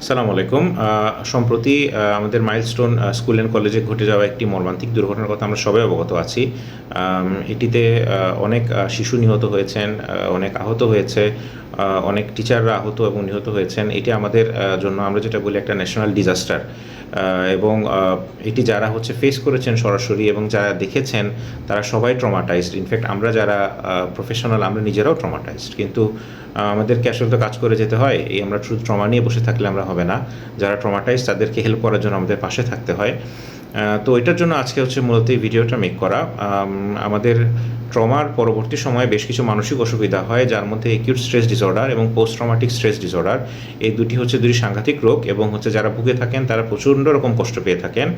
আসসালামু আলাইকুম। সম্প্রতি আমাদের মাইলস্টোন স্কুল অ্যান্ড কলেজে ঘটে যাওয়া একটি মর্মান্তিক দুর্ঘটনার কথা আমরা সবাই অবগত আছি। এটিতে অনেক শিশু নিহত হয়েছেন, অনেক আহত হয়েছে, অনেক টিচাররা আহত এবং নিহত হয়েছেন। এটি আমাদের জন্য আমরা যেটা বলি একটা ন্যাশনাল ডিজাস্টার। এবং এটি যারা ফেস করেছেন সরাসরি এবং যারা দেখেছেন তারা সবাই ট্রমাটাইজড। ইনফ্যাক্ট আমরা যারা প্রফেশনাল আমরা নিজেরাও ট্রমাটাইজড। কিন্তু আমাদেরকে আসলে তো কাজ করে যেতে হয়। আমরা শুধু ট্রমা নিয়ে বসে থাকলে আমরা হবে না। যারা ট্রমাটাইজড তাদেরকে হেল্প করার জন্য আমাদের পাশে থাকতে হয়। তো এটার জন্য আজকে মূলত এই ভিডিওটা মেক করা। আমাদের ট্রমার পরবর্তী সময়ে বেশ কিছু মানসিক অসুবিধা হয়, যার মধ্যে অ্যাকিউট স্ট্রেস ডিসঅর্ডার এবং পোস্ট ট্রমাটিক স্ট্রেস ডিসঅর্ডার। এই দুটি দুটি সাংঘাতিক রোগ এবং যারা ভুগে থাকেন তারা প্রচণ্ড রকম কষ্ট পেয়ে থাকেন।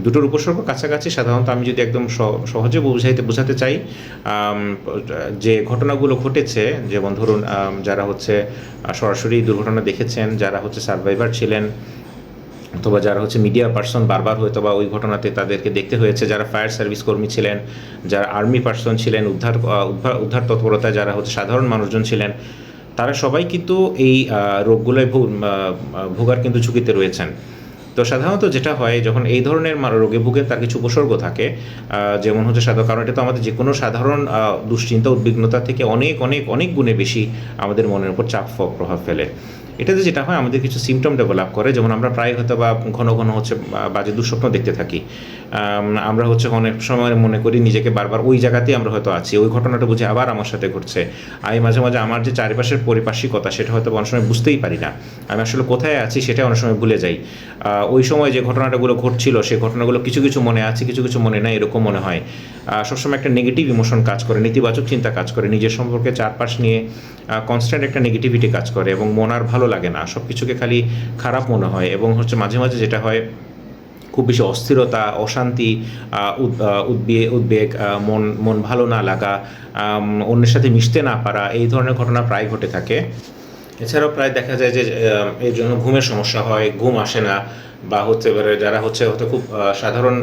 দুটোর উপসর্গ কাছাকাছি। সাধারণত আমি যদি একদম সহজে বোঝাতে চাই, যে ঘটনাগুলো ঘটেছে, যেমন ধরুন যারা সরাসরি দুর্ঘটনা দেখেছেন, যারা সার্ভাইভার ছিলেন, অথবা যারা মিডিয়া পার্সন বারবার হয়তো বা ওই ঘটনাতে তাদেরকে দেখতে হয়েছে, যারা ফায়ার সার্ভিস কর্মী ছিলেন, যারা আর্মি পার্সন ছিলেন, উদ্ধার তৎপরতায় যারা সাধারণ মানুষজন ছিলেন, তারা সবাই কিন্তু এই রোগগুলোয় ভোগার কিন্তু ঝুঁকিতে রয়েছেন। তো সাধারণত যেটা হয়, যখন এই ধরনের রোগে ভুগে তার কিছু উপসর্গ থাকে, যেমন সাধারণ, কারণ এটা তো আমাদের যে কোনো সাধারণ দুশ্চিন্তা উদ্বিগ্নতা থেকে অনেক অনেক অনেক গুণে বেশি আমাদের মনের উপর চাপ প্রভাব ফেলে। এটাতে যেটা হয়, আমাদের কিছু সিমটম ডেভেলপ করে। যেমন আমরা প্রায় হয়তো বা ঘন ঘন বাজে দুঃস্বপ্ন দেখতে থাকি। আমরা অনেক সময় মনে করি নিজেকে বারবার ওই জায়গাতেই আমরা হয়তো আছি, ওই ঘটনাটা বুঝে আবার আমার সাথে ঘটছে। আমি মাঝে মাঝে আমার যে চারিপাশের পারিপার্শ্বিকতা সেটা হয়তো অনেক সময় বুঝতেই পারি না। আমি আসলে কোথায় আছি সেটা অনেক সময় ভুলে যাই। ওই সময় যে ঘটনাটাগুলো ঘটছিল সেই ঘটনাগুলো কিছু কিছু মনে আছে, কিছু কিছু মনে নাই, এরকম মনে হয়। সবসময় একটা নেগেটিভ ইমোশন কাজ করে, নেতিবাচক চিন্তা কাজ করে, নিজের সম্পর্কে চারপাশ নিয়ে কনস্ট্যান্ট একটা নেগেটিভিটি কাজ করে এবং মন আর ভালো লাগে না, সব কিছুকে খালি খারাপ মনে হয়। এবং মাঝে মাঝে যেটা হয়, খুব বেশি অস্থিরতা, অশান্তি, উদ্বেগ, মন ভালো না লাগা, অন্যের সাথে মিশতে না পারা, এই ধরনের ঘটনা প্রায় ঘটে থাকে। এছাড়াও প্রায় দেখা যায় যে এর জন্য ঘুমের সমস্যা হয়, ঘুম আসে না, বা যারা হয়তো খুব সাধারণ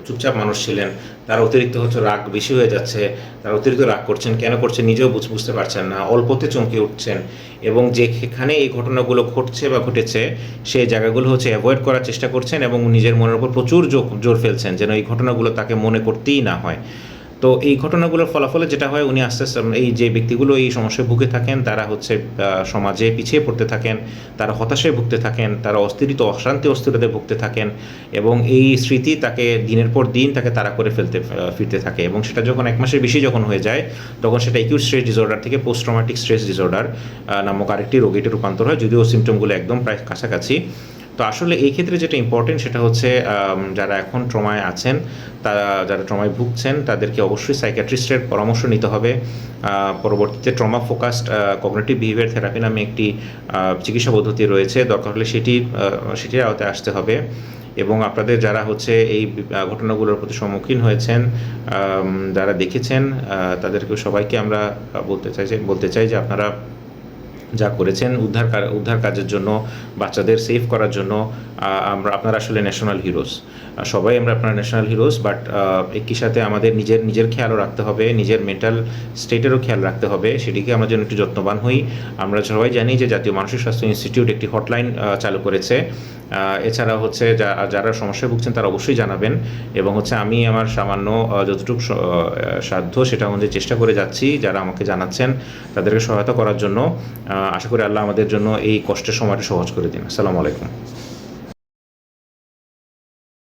চুপচাপ মানুষ ছিলেন, তারা অতিরিক্ত রাগ বেশি হয়ে যাচ্ছে, তারা অতিরিক্ত রাগ করছেন, কেন করছেন নিজেও বুঝতে পারছেন না, অল্পতে চমকে উঠছেন, এবং যেখানে এই ঘটনাগুলো ঘটছে বা ঘটেছে সেই জায়গাগুলো অ্যাভয়েড করার চেষ্টা করছেন এবং নিজের মনের উপর প্রচুর জোর ফেলছেন যেন এই ঘটনাগুলো তাকে মনে করতেই না হয়। তো এই ঘটনাগুলোর ফলাফলে যেটা হয়, উনি আস্তে আস্তে, এই যে ব্যক্তিগুলো এই সমস্যায় ভুগে থাকেন, তারা সমাজে পিছিয়ে পড়তে থাকেন, তারা হতাশায় ভুগতে থাকেন, তারা অস্থিরতায় ভুগতে থাকেন, এবং এই স্মৃতি তাকে দিনের পর দিন তাকে তাড়া করে ফিরতে থাকে। এবং সেটা যখন 1 মাসের বেশি যখন হয়ে যায়, তখন সেটা অ্যাকিউট স্ট্রেস ডিসঅর্ডার থেকে পোস্ট ট্রমাটিক স্ট্রেস ডিসঅর্ডার নামক আরেকটি রোগীতে রূপান্তর হয়, যদিও সিমটমগুলো একদম প্রায় কাছাকাছি। তো আসলে এই ক্ষেত্রে যেটা ইম্পর্টেন্ট সেটা যারা এখন ট্রমায় আছেন, তারা যারা ট্রমায় ভুগছেন, তাদেরকে অবশ্যই সাইকিয়াট্রিস্টের পরামর্শ নিতে হবে। পরবর্তীতে trauma focused cognitive behaviour therapy নামে একটি চিকিৎসা পদ্ধতি রয়েছে, দরকার হলে সেটির আওতায় আসতে হবে। এবং আপনাদের যারা এই ঘটনাগুলোর প্রতি সম্মুখীন হয়েছেন, যারা দেখেছেন, তাদেরকে সবাইকে আমরা বলতে চাই যে আপনারা যা করেছেন উদ্ধার কাজের জন্য, বাচ্চাদের সেভ করার জন্য, আপনারা আসলে ন্যাশনাল হিরোজ। সবাই আমরা আপনার ন্যাশনাল হিরোজ। বাট একই সাথে আমাদের নিজের খেয়ালও রাখতে হবে, নিজের মেন্টাল স্টেটেরও খেয়াল রাখতে হবে, সেটিকে আমরা যেন একটু যত্নবান হই। আমরা সবাই জানি যে জাতীয় মানসিক স্বাস্থ্য ইনস্টিটিউট একটি হটলাইন চালু করেছে। এছাড়া যারা সমস্যায় ভুগছেন তারা অবশ্যই জানাবেন। এবং আমি আমার সামান্য যতটুকু সাধ্য সেটা আমাদের চেষ্টা করে যাচ্ছি, যারা আমাকে জানাচ্ছেন তাদেরকে সহায়তা করার জন্য। আশা করি আল্লাহ আমাদের জন্য এই কষ্টের সময়টা সহজ করে দিন। আসসালামু আলাইকুম।